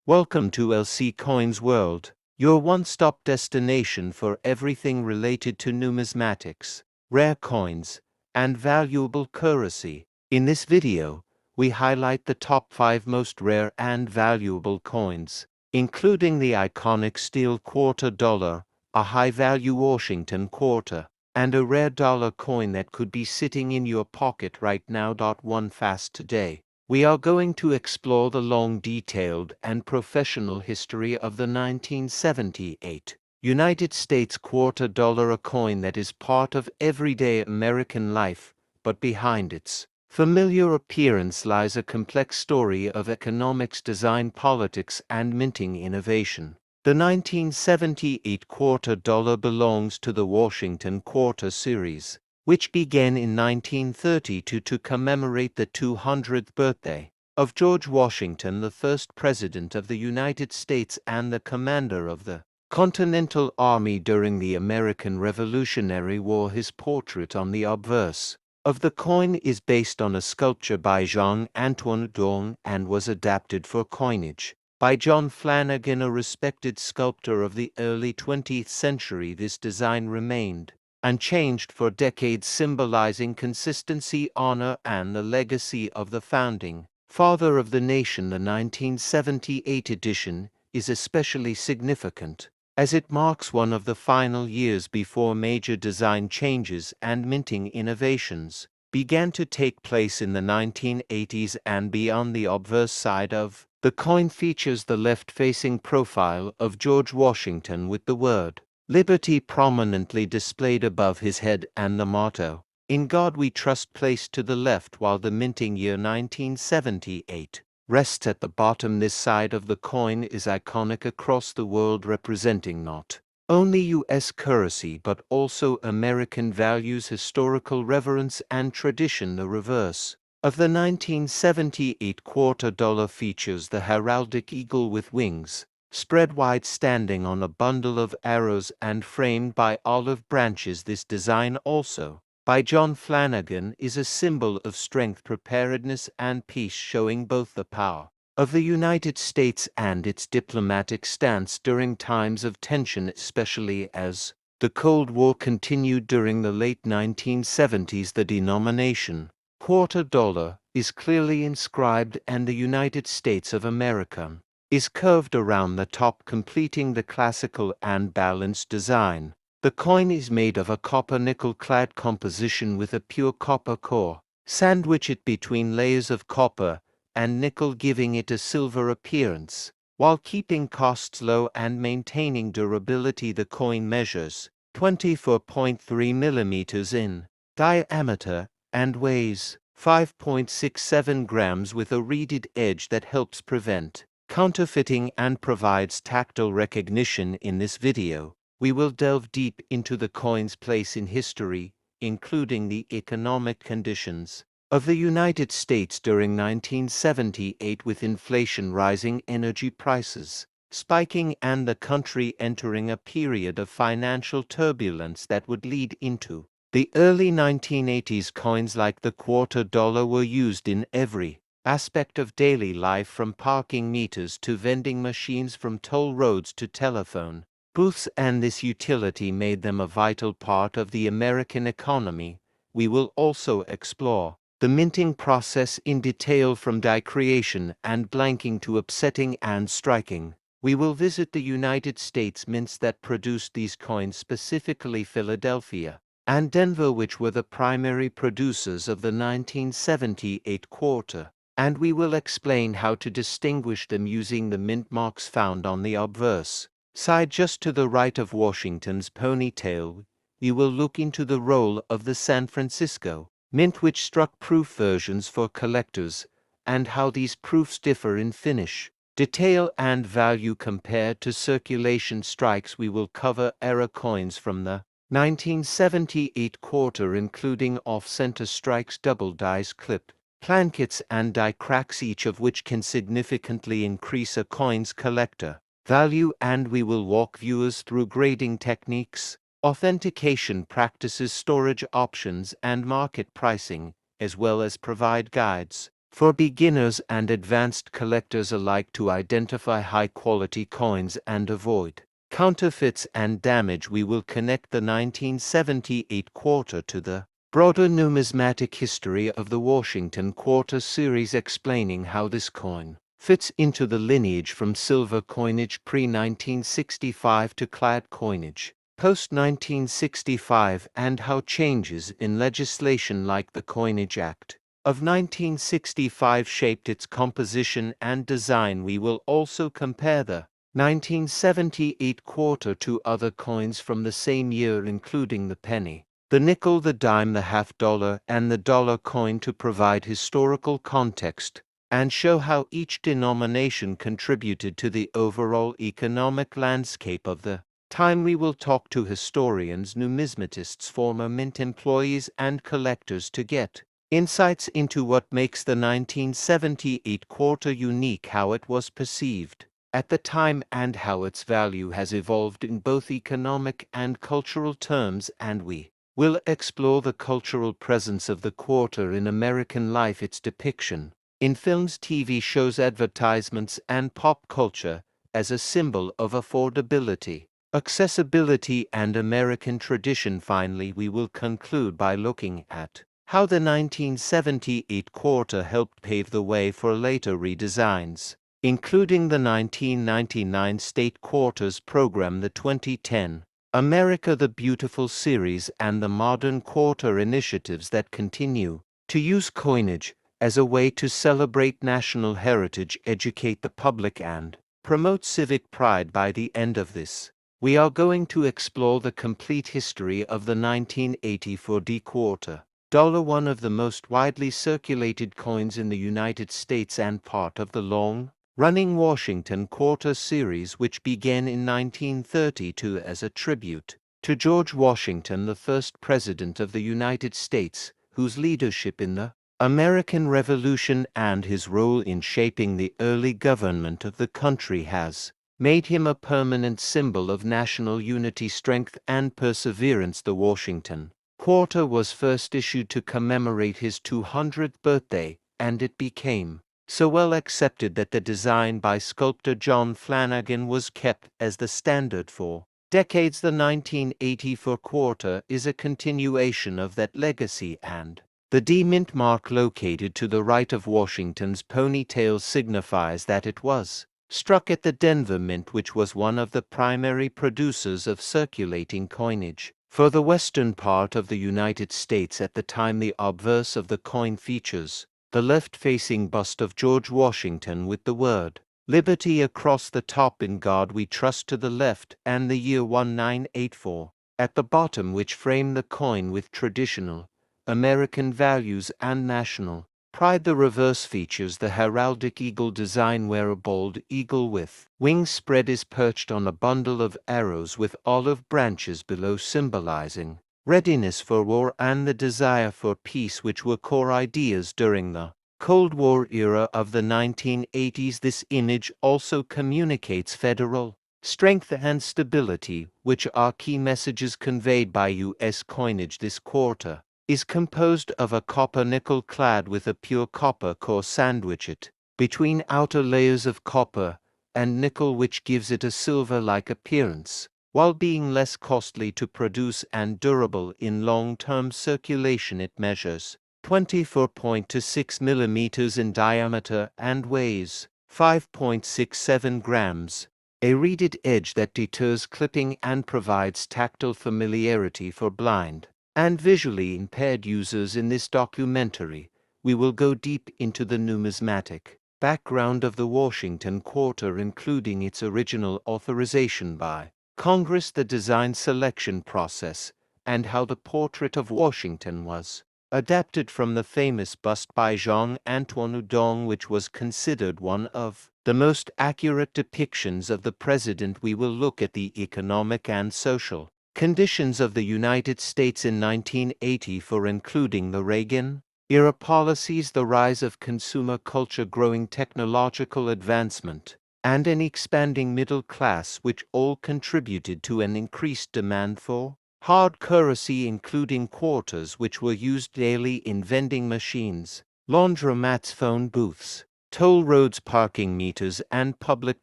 Welcome to LC Coins World, your one-stop destination for everything related to numismatics, rare coins, and valuable currency. In this video, we highlight the top 5 most rare and valuable coins, including the iconic steel quarter dollar, a high-value Washington quarter, and a rare dollar coin that could be sitting in your pocket right now. One fast today. We are going to explore the long, detailed, and professional history of the 1978 United States quarter dollar, a coin that is part of everyday American life, but behind its familiar appearance lies a complex story of economics, design, politics, and minting innovation. The 1978 quarter dollar belongs to the Washington quarter series, which began in 1932 to commemorate the 200th birthday of George Washington, the first President of the United States and the commander of the Continental Army during the American Revolutionary War. His portrait on the obverse of the coin is based on a sculpture by Jean-Antoine Dourn and was adapted for coinage by John Flanagan, a respected sculptor of the early 20th century. This design remained unchanged for decades, symbolizing consistency, honor, and the legacy of the founding father of the nation. The 1978 edition is especially significant, as it marks one of the final years before major design changes and minting innovations began to take place in the 1980s and beyond. The obverse side of the coin features the left-facing profile of George Washington with the word Liberty prominently displayed above his head and the motto, "In God We Trust," placed to the left, while the minting year 1978 rests at the bottom. This side of the coin is iconic across the world, representing not only U.S. currency but also American values, historical reverence, and tradition. The reverse of the 1978 quarter dollar features the heraldic eagle with wings spread wide, standing on a bundle of arrows and framed by olive branches. This design, also by John Flanagan, is a symbol of strength, preparedness, and peace, showing both the power of the United States and its diplomatic stance during times of tension, especially as the Cold War continued during the late 1970s. The denomination quarter dollar is clearly inscribed, and the United States of America is curved around the top, completing the classical and balanced design. The coin is made of a copper-nickel clad composition with a pure copper core, sandwiched between layers of copper and nickel, giving it a silver appearance, while keeping costs low and maintaining durability. The coin measures 24.3 millimeters in diameter and weighs 5.67 grams, with a reeded edge that helps prevent counterfeiting and provides tactile recognition. In this video, we will delve deep into the coin's place in history, including the economic conditions of the United States during 1978, with inflation rising, energy prices spiking, and the country entering a period of financial turbulence that would lead into the early 1980s. Coins like the quarter dollar were used in every aspect of daily life, from parking meters to vending machines, from toll roads to telephone booths, and this utility made them a vital part of the American economy. We will also explore the minting process in detail, from die creation and blanking to upsetting and striking. We will visit the United States mints that produced these coins, specifically Philadelphia and Denver, which were the primary producers of the 1978 quarter, and we will explain how to distinguish them using the mint marks found on the obverse side just to the right of Washington's ponytail. We will look into the role of the San Francisco mint, which struck proof versions for collectors, and how these proofs differ in finish, detail, and value compared to circulation strikes. We will cover error coins from the 1978 quarter, including off-center strikes, double dice, clip plankets, and die cracks, each of which can significantly increase a coin's collector value. And we will walk viewers through grading techniques, authentication practices, storage options, and market pricing, as well as provide guides for beginners and advanced collectors alike to identify high-quality coins and avoid counterfeits and damage. We will connect the 1978 quarter to the broader numismatic history of the Washington Quarter series, explaining how this coin fits into the lineage from silver coinage pre-1965 to clad coinage post-1965, and how changes in legislation like the Coinage Act of 1965 shaped its composition and design. We will also compare the 1978 quarter to other coins from the same year, including the penny, the nickel, the dime, the half-dollar, and the dollar coin, to provide historical context and show how each denomination contributed to the overall economic landscape of the time. We will talk to historians, numismatists, former mint employees, and collectors to get insights into what makes the 1978 quarter unique, how it was perceived at the time, and how its value has evolved in both economic and cultural terms. And we will explore the cultural presence of the quarter in American life, its depiction in films, TV shows, advertisements, and pop culture as a symbol of affordability, accessibility, and American tradition. Finally, we will conclude by looking at how the 1978 quarter helped pave the way for later redesigns, including the 1999 State Quarters program, the 2010 America the Beautiful series, and the modern quarter initiatives that continue to use coinage as a way to celebrate national heritage, educate the public, and promote civic pride. By the end of this, we are going to explore the complete history of the 1984 D quarter, one of the most widely circulated coins in the United States and part of the long-running Washington Quarter series, which began in 1932 as a tribute to George Washington, the first President of the United States, whose leadership in the American Revolution and his role in shaping the early government of the country has made him a permanent symbol of national unity, strength, and perseverance. The Washington Quarter was first issued to commemorate his 200th birthday, and it became so well accepted that the design by sculptor John Flanagan was kept as the standard for decades. The 1984 quarter is a continuation of that legacy, and the D mint mark located to the right of Washington's ponytail signifies that it was struck at the Denver Mint, which was one of the primary producers of circulating coinage for the western part of the United States at the time. The obverse of the coin features the left-facing bust of George Washington with the word Liberty across the top, "In God We Trust," to the left, and the year 1984 at the bottom, which frame the coin with traditional American values and national pride. The reverse features the heraldic eagle design, where a bald eagle with wings spread is perched on a bundle of arrows with olive branches below, symbolizing readiness for war and the desire for peace, which were core ideas during the Cold War era of the 1980s. This image also communicates federal strength and stability, which are key messages conveyed by U.S. coinage. This quarter is composed of a copper nickel clad with a pure copper core sandwiched between outer layers of copper and nickel, which gives it a silver-like appearance, while being less costly to produce and durable in long-term circulation. It measures 24.26 millimeters in diameter and weighs 5.67 grams, a reeded edge that deters clipping and provides tactile familiarity for blind and visually impaired users. In this documentary, we will go deep into the numismatic background of the Washington Quarter, including its original authorization by Congress, the design selection process, and how the portrait of Washington was adapted from the famous bust by Jean-Antoine Houdon, which was considered one of the most accurate depictions of the president. We will look at the economic and social conditions of the United States in 1984, including the Reagan-era policies, the rise of consumer culture, growing technological advancement, and an expanding middle class, which all contributed to an increased demand for hard currency, including quarters, which were used daily in vending machines laundromats, phone booths, toll roads, parking meters, and public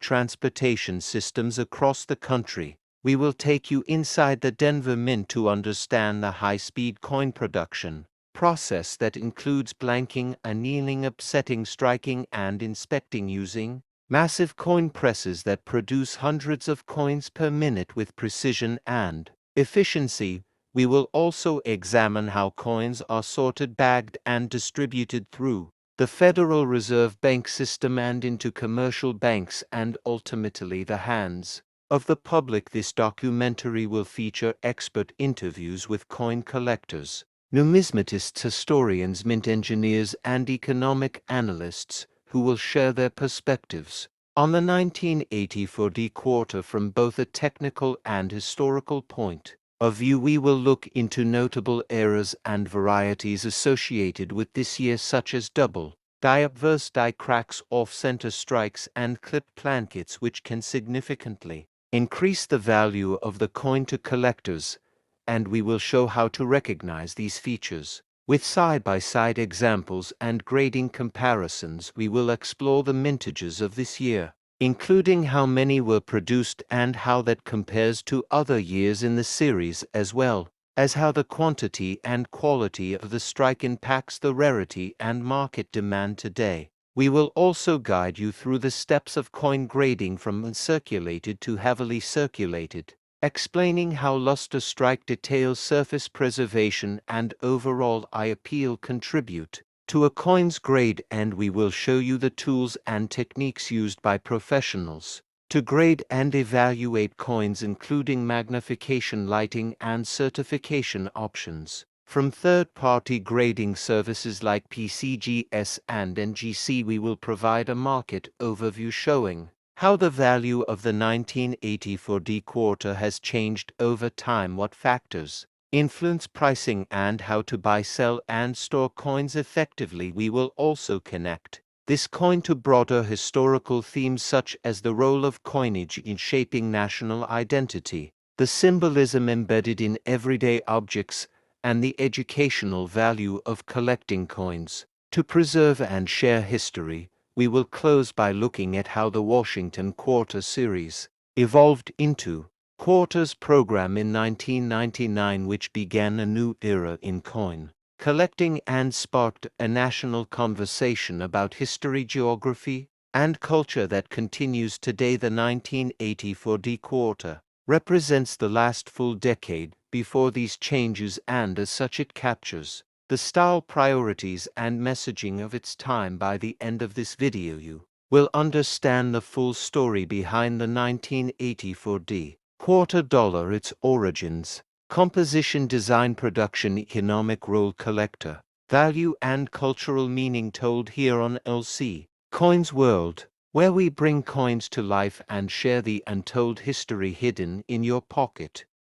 transportation systems across the country. We will take you inside the Denver Mint to understand the high-speed coin production process that includes blanking, annealing, upsetting, striking, and inspecting using massive coin presses that produce hundreds of coins per minute with precision and efficiency. We will also examine how coins are sorted, bagged, and distributed through the Federal Reserve Bank system and into commercial banks and ultimately the hands of the public. This documentary will feature expert interviews with coin collectors, numismatists, historians, mint engineers, and economic analysts who will share their perspectives on the 1984 quarter from both a technical and historical point of view. We will look into notable errors and varieties associated with this year, such as double die, obverse die, cracks, off-center strikes, and clipped plankets, which can significantly increase the value of the coin to collectors, and we will show how to recognize these features. With side-by-side examples and grading comparisons, we will explore the mintages of this year, including how many were produced and how that compares to other years in the series, as well as how the quantity and quality of the strike impacts the rarity and market demand today. We will also guide you through the steps of coin grading from uncirculated to heavily circulated, explaining how luster, strike details, surface preservation, and overall eye appeal contribute to a coin's grade, and we will show you the tools and techniques used by professionals to grade and evaluate coins, including magnification, lighting, and certification options from third-party grading services like PCGS and NGC. We will provide a market overview showing how the value of the 1984 quarter has changed over time, what factors influence pricing, and how to buy, sell, and store coins effectively. We will also connect this coin to broader historical themes such as the role of coinage in shaping national identity, the symbolism embedded in everyday objects, and the educational value of collecting coins to preserve and share history. We will close by looking at how the Washington Quarter series evolved into Quarters program in 1999, which began a new era in coin collecting and sparked a national conversation about history, geography, and culture that continues today. The 1984 quarter represents the last full decade before these changes, and as such it captures the style, priorities, and messaging of its time. By the end of this video, you will understand the full story behind the 1984 quarter dollar, its origins, composition, design, production, economic role, collector value, and cultural meaning, told here on LC Coins World, where we bring coins to life and share the untold history hidden in your pocket.